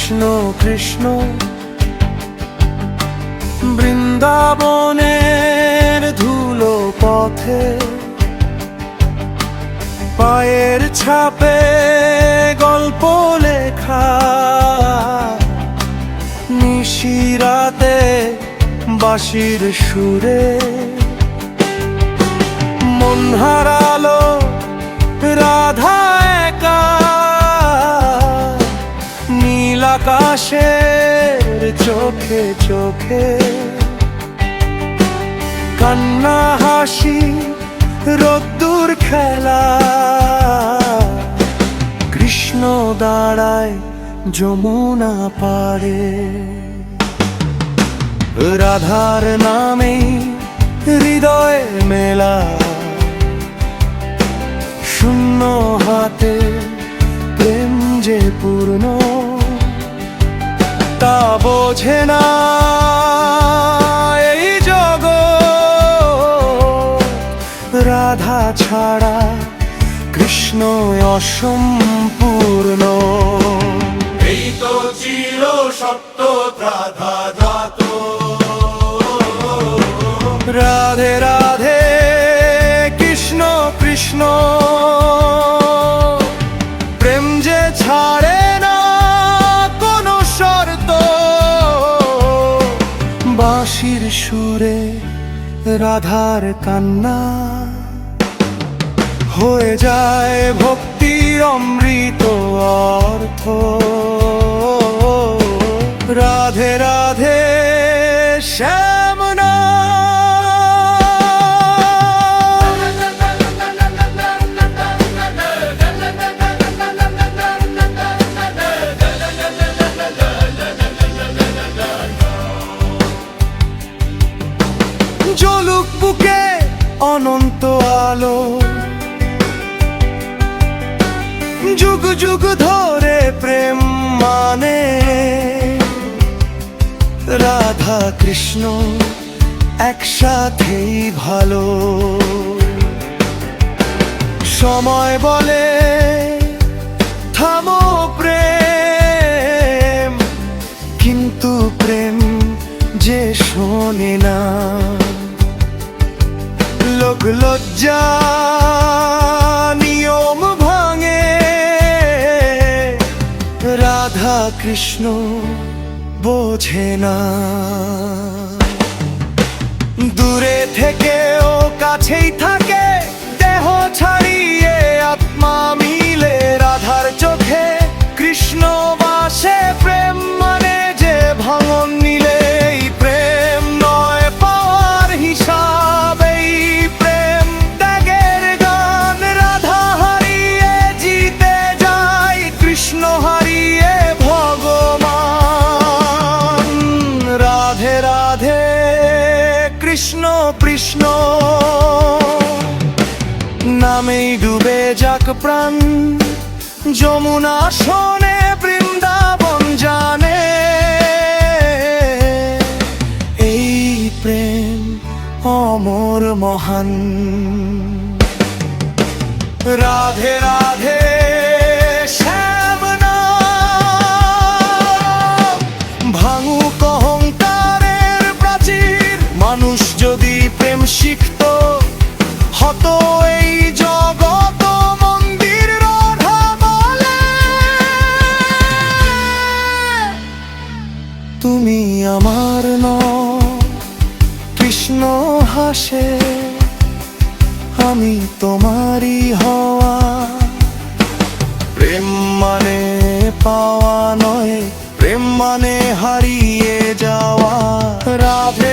কৃষ্ণ কৃষ্ণ বৃন্দাবনের ধুলো পথে পায়ের ছাপে গল্প লেখা, নিশিরাতে বাঁশির সুরে মন হারালো রাধা একা, নীল আকাশের চোখে চোখে কান্না হাসি রোদ্দুর খেলা। কৃষ্ণ দাঁড়ায় যমুনা পাড়ে, রাধার নামে হৃদয় মেলা, শূন্য হাতে প্রেম যে পূর্ণ তা বোঝে না এই জগৎ। রাধা ছাড়া কৃষ্ণ অসম্পূর্ণ। এই তো চির সত্য রাধা জাত। রাধে রাধে কৃষ্ণ কৃষ্ণ, প্রেম যে ছাড়ে না কোনো শর্ত। বাঁশির সুরে রাধার কান্না হয়ে যায় ভক্তির অমৃত অর্থ। রাধে রাধে শ্যাম জলুক বুকে অনন্ত আলো, যুগ যুগ ধরে প্রেম মানে। রাধা কৃষ্ণ একসাথেই ভালো। সময় বলে থামো প্রেম, কিন্তু প্রেম যে শোনে না। লোক লজ্জা নিয়ম ভাঙে, রাধা কৃষ্ণ বোঝে না। দূরে থেকেও কাছেই থাকে, দেহ ছাড়িয়ে আত্মা মিলে। রাধার চোখে কৃষ্ণ বাসে, প্রেম মানে যে ভাঙন নিলে। এই প্রেম নয় পাওয়ার হিসাব, এই প্রেম ত্যাগের গান। রাধা হারিয়ে জিতে যায়, কৃষ্ণ হারিয়ে ভগবান। রাধে রাধে কৃষ্ণ কৃষ্ণ, নামেই ডুবে যাক প্রাণ। যমুনা শোনে বৃন্দাবন জানে, এই প্রেম অমর মহান। রাধে রাধে শ্যাম নাম, ভাঙুক অহংকারের প্রাচীর। মানুষ যদি প্রেম শিখত, হতো এই জগত মন্দির। রাধা বলে তুমি আমার নও, কৃষ্ণ হাসে আমি তোমারই হওয়া। প্রেম মানে পাওয়া নয়, প্রেম মানে হারিয়ে যাওয়া। রাধে